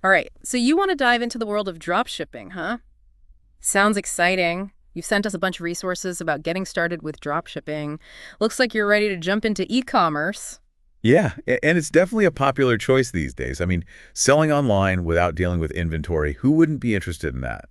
All right, so you want to dive into the world of dropshipping, huh? Sounds exciting. You've sent us a bunch of resources about getting started with dropshipping. Looks like you're ready to jump into e-commerce. Yeah, and it's definitely a popular choice these days. I mean, selling online without dealing with inventory, who wouldn't be interested in that?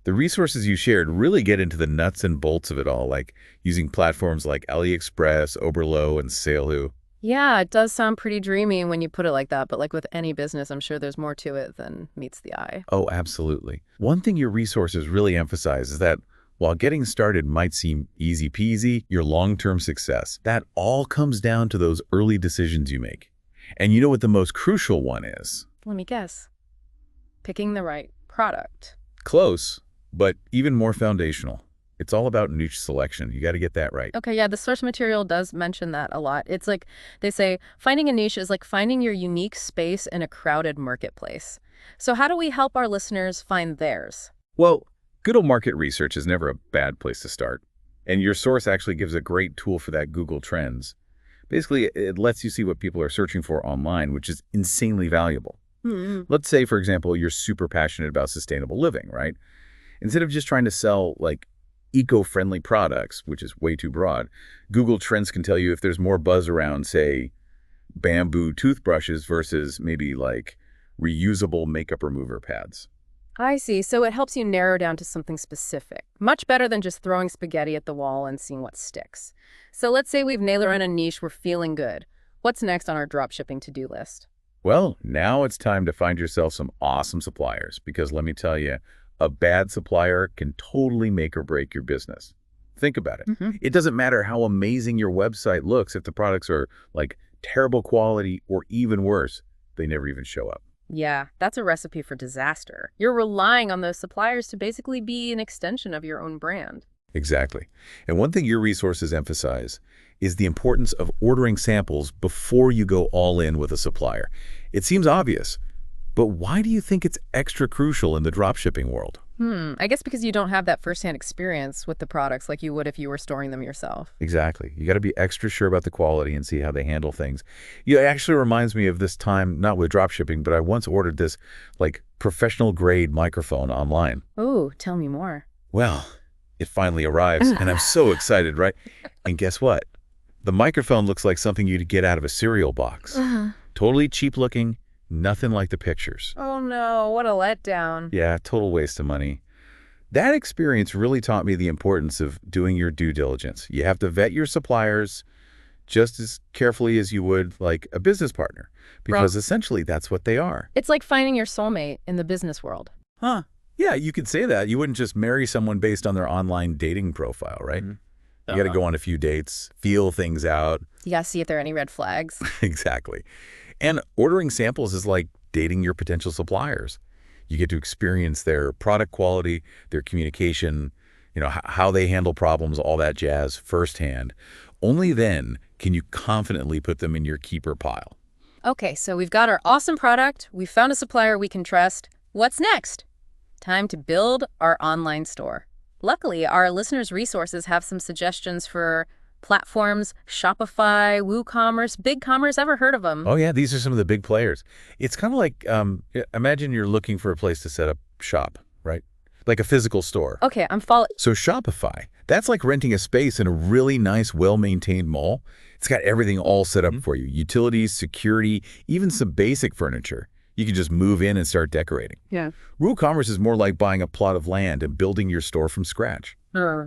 The resources you shared really get into the nuts and bolts of it all, like using platforms like AliExpress, Oberlo, and Salehu. Yeah, it does sound pretty dreamy when you put it like that, but like with any business, I'm sure there's more to it than meets the eye. Oh, absolutely. One thing your resources really emphasize is that while getting started might seem easy peasy, your long-term success, that all comes down to those early decisions you make. And you know what the most crucial one is? Let me guess. Picking the right product. Close, but even more foundational. It's all about niche selection. You got to get that right. Okay, yeah, the source material does mention that a lot. It's like they say finding a niche is like finding your unique space in a crowded marketplace. So how do we help our listeners find theirs? Well, good old market research is never a bad place to start. And your source actually gives a great tool for that, Google Trends. Basically, it lets you see what people are searching for online, which is insanely valuable. Let's say, for example, you're super passionate about sustainable living, right? Instead of just trying to sell like eco-friendly products, which is way too broad, Google Trends can tell you if there's more buzz around, say, bamboo toothbrushes versus maybe like reusable makeup remover pads. I see. So it helps you narrow down to something specific. Much better than just throwing spaghetti at the wall and seeing what sticks. So let's say we've nailed down a niche, we're feeling good. What's next on our dropshipping to-do list? Well, now it's time to find yourself some awesome suppliers, because let me tell you, a bad supplier can totally make or break your business. Think about it. It doesn't matter how amazing your website looks if the products are like terrible quality or even worse, they never even show up. Yeah, that's a recipe for disaster. You're relying on those suppliers to basically be an extension of your own brand. Exactly. And one thing your resources emphasize is the importance of ordering samples before you go all in with a supplier. It seems obvious, but why do you think it's extra crucial in the dropshipping world? I guess because you don't have that firsthand experience with the products like you would if you were storing them yourself. Exactly. You got to be extra sure about the quality and see how they handle things. It actually reminds me of this time, not with dropshipping, but I once ordered this like professional grade microphone online. Oh, tell me more. Well, it finally arrives and I'm so excited, right? And guess what? The microphone looks like something you'd get out of a cereal box. Totally cheap looking, nothing like the pictures. Oh no, what a letdown. Yeah, total waste of money. That experience really taught me the importance of doing your due diligence. You have to vet your suppliers just as carefully as you would like a business partner, because essentially that's what they are. It's like finding your soulmate in the business world. Huh. Yeah, you could say that. You wouldn't just marry someone based on their online dating profile, right? You got to go on a few dates, feel things out. You gotta see if there are any red flags. Exactly. And ordering samples is like dating your potential suppliers. You get to experience their product quality, their communication, how they handle problems, all that jazz firsthand. Only then can you confidently put them in your keeper pile. Okay, so we've got our awesome product. We found a supplier we can trust. What's next? Time to build our online store. Luckily, our listeners' resources have some suggestions for platforms, Shopify, WooCommerce, BigCommerce. Ever heard of them? Oh, yeah, these are some of the big players. It's kind of like, imagine you're looking for a place to set up shop, right? Like a physical store. Okay, I'm following. So Shopify, that's like renting a space in a really nice, well-maintained mall. It's got everything all set up for you. Utilities, security, even some basic furniture. You can just move in and start decorating. Yeah. WooCommerce is more like buying a plot of land and building your store from scratch.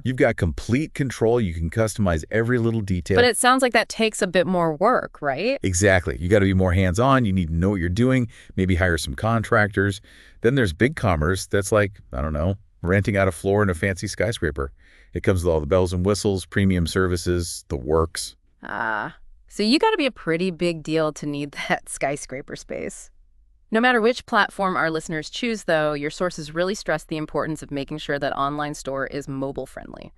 You've got complete control. You can customize every little detail. But it sounds like that takes a bit more work, right? Exactly. You got to be more hands-on. You need to know what you're doing, maybe hire some contractors. Then there's BigCommerce. That's like, I don't know, renting out a floor in a fancy skyscraper. It comes with all the bells and whistles, premium services, the works. So you got to be a pretty big deal to need that skyscraper space. No matter which platform our listeners choose, though, your sources really stress the importance of making sure that online store is mobile-friendly.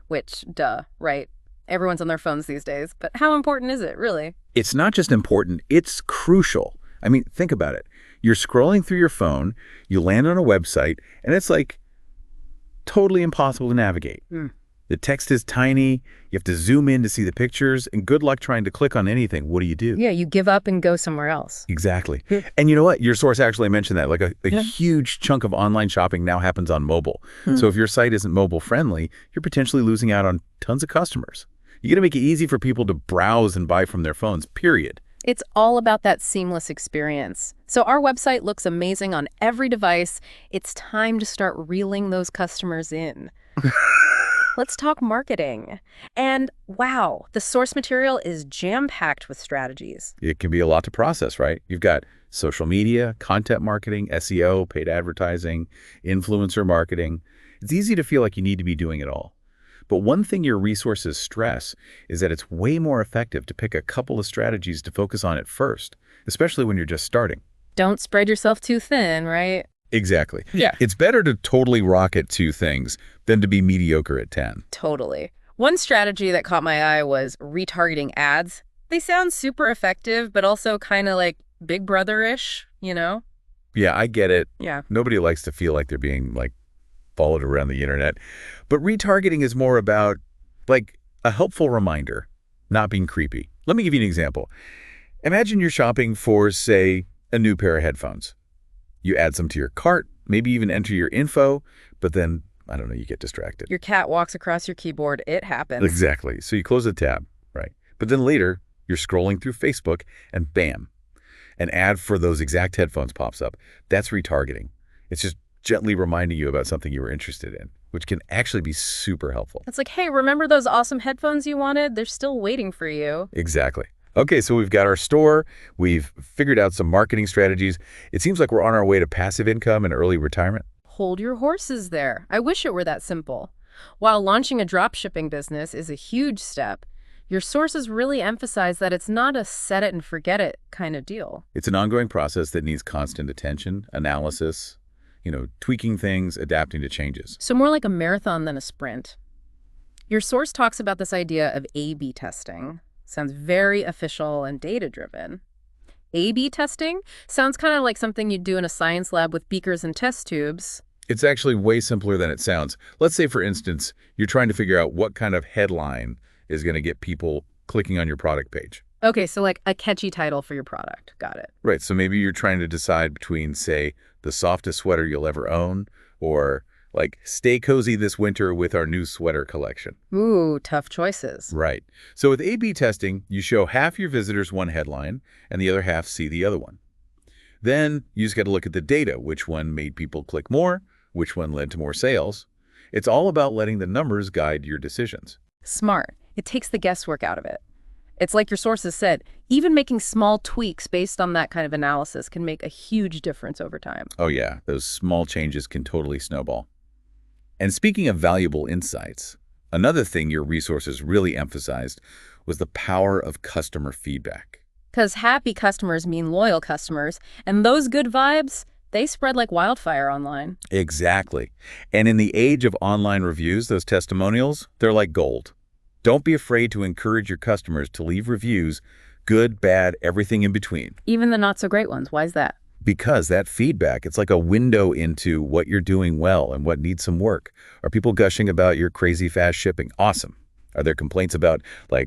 Which, duh, right? Everyone's on their phones these days. But how important is it, really? It's not just important, it's crucial. I mean, think about it. You're scrolling through your phone, you land on a website, and it's like totally impossible to navigate. The text is tiny, you have to zoom in to see the pictures, and good luck trying to click on anything. What do? Yeah, you give up and go somewhere else. Exactly. Hmm. And you know what? Your source actually mentioned that. Like a huge chunk of online shopping now happens on mobile. So if your site isn't mobile friendly, you're potentially losing out on tons of customers. You got to make it easy for people to browse and buy from their phones, period. It's all about that seamless experience. So our website looks amazing on every device. It's time to start reeling those customers in. Let's talk marketing. And wow, the source material is jam-packed with strategies. It can be a lot to process, right? You've got social media, content marketing, SEO, paid advertising, influencer marketing. It's easy to feel like you need to be doing it all. But one thing your resources stress is that it's way more effective to pick a couple of strategies to focus on at first, especially when you're just starting. Don't spread yourself too thin, right? Exactly. Yeah. It's better to totally rock at 2 things than to be mediocre at 10. Totally. One strategy that caught my eye was retargeting ads. They sound super effective, but also kind of like Big Brother-ish, you know? Yeah, I get it. Yeah. Nobody likes to feel like they're being followed around the internet. But retargeting is more about a helpful reminder, not being creepy. Let me give you an example. Imagine you're shopping for, say, a new pair of headphones. You add some to your cart, maybe even enter your info, but then, I don't know, you get distracted. Your cat walks across your keyboard. It happens. Exactly. So you close the tab, right? But then later, you're scrolling through Facebook and bam, an ad for those exact headphones pops up. That's retargeting. It's just gently reminding you about something you were interested in, which can actually be super helpful. It's like, hey, remember those awesome headphones you wanted? They're still waiting for you. Exactly. Okay, so we've got our store. We've figured out some marketing strategies. It seems like we're on our way to passive income and early retirement. Hold your horses there. I wish it were that simple. While launching a dropshipping business is a huge step, your sources really emphasize that it's not a set it and forget it kind of deal. It's an ongoing process that needs constant attention, analysis, tweaking things, adapting to changes. So more like a marathon than a sprint. Your source talks about this idea of A/B testing. Sounds very official and data-driven. A/B testing sounds kind of like something you'd do in a science lab with beakers and test tubes. It's actually way simpler than it sounds. Let's say, for instance, you're trying to figure out what kind of headline is going to get people clicking on your product page. Okay, so like a catchy title for your product. Got it. Right, so maybe you're trying to decide between, say, the softest sweater you'll ever own, or stay cozy this winter with our new sweater collection. Ooh, tough choices. Right. So with A/B testing, you show half your visitors one headline and the other half see the other one. Then you just got to look at the data. Which one made people click more? Which one led to more sales? It's all about letting the numbers guide your decisions. Smart. It takes the guesswork out of it. It's like your sources said, even making small tweaks based on that kind of analysis can make a huge difference over time. Oh yeah, those small changes can totally snowball. And speaking of valuable insights, another thing your resources really emphasized was the power of customer feedback. Because happy customers mean loyal customers, and those good vibes, they spread like wildfire online. Exactly. And in the age of online reviews, those testimonials, they're like gold. Don't be afraid to encourage your customers to leave reviews, good, bad, everything in between. Even the not-so-great ones. Why is that? Because that feedback, it's like a window into what you're doing well and what needs some work. Are people gushing about your crazy fast shipping? Awesome. Are there complaints about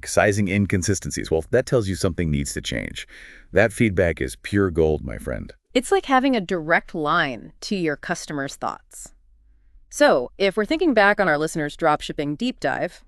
sizing inconsistencies? Well, that tells you something needs to change. That feedback is pure gold, my friend. It's like having a direct line to your customers' thoughts. So if we're thinking back on our listeners' dropshipping deep dive,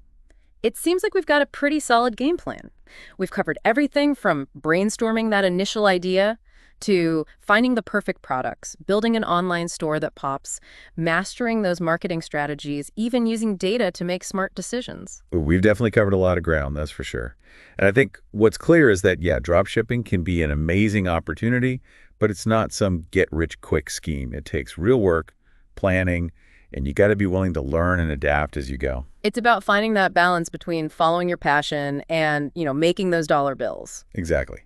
it seems like we've got a pretty solid game plan. We've covered everything from brainstorming that initial idea to finding the perfect products, building an online store that pops, mastering those marketing strategies, even using data to make smart decisions. We've definitely covered a lot of ground, that's for sure. And I think what's clear is that, yeah, dropshipping can be an amazing opportunity, but it's not some get-rich-quick scheme. It takes real work, planning, and you got to be willing to learn and adapt as you go. It's about finding that balance between following your passion and, making those dollar bills. Exactly.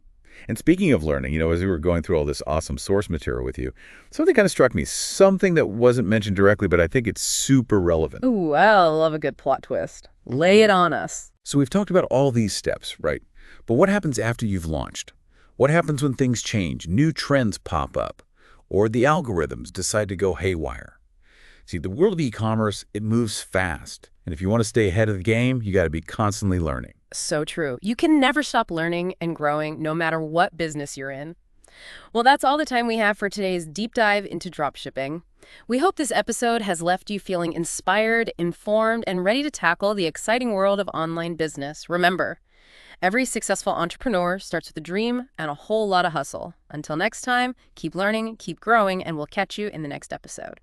And speaking of learning, as we were going through all this awesome source material with you, something kind of struck me, something that wasn't mentioned directly, but I think it's super relevant. Ooh, I love a good plot twist. Lay it on us. So we've talked about all these steps, right? But what happens after you've launched? What happens when things change, new trends pop up, or the algorithms decide to go haywire? See, the world of e-commerce, it moves fast. And if you want to stay ahead of the game, you got to be constantly learning. So true. You can never stop learning and growing no matter what business you're in. Well, that's all the time we have for today's deep dive into dropshipping. We hope this episode has left you feeling inspired, informed, and ready to tackle the exciting world of online business. Remember, every successful entrepreneur starts with a dream and a whole lot of hustle. Until next time, keep learning, keep growing, and we'll catch you in the next episode.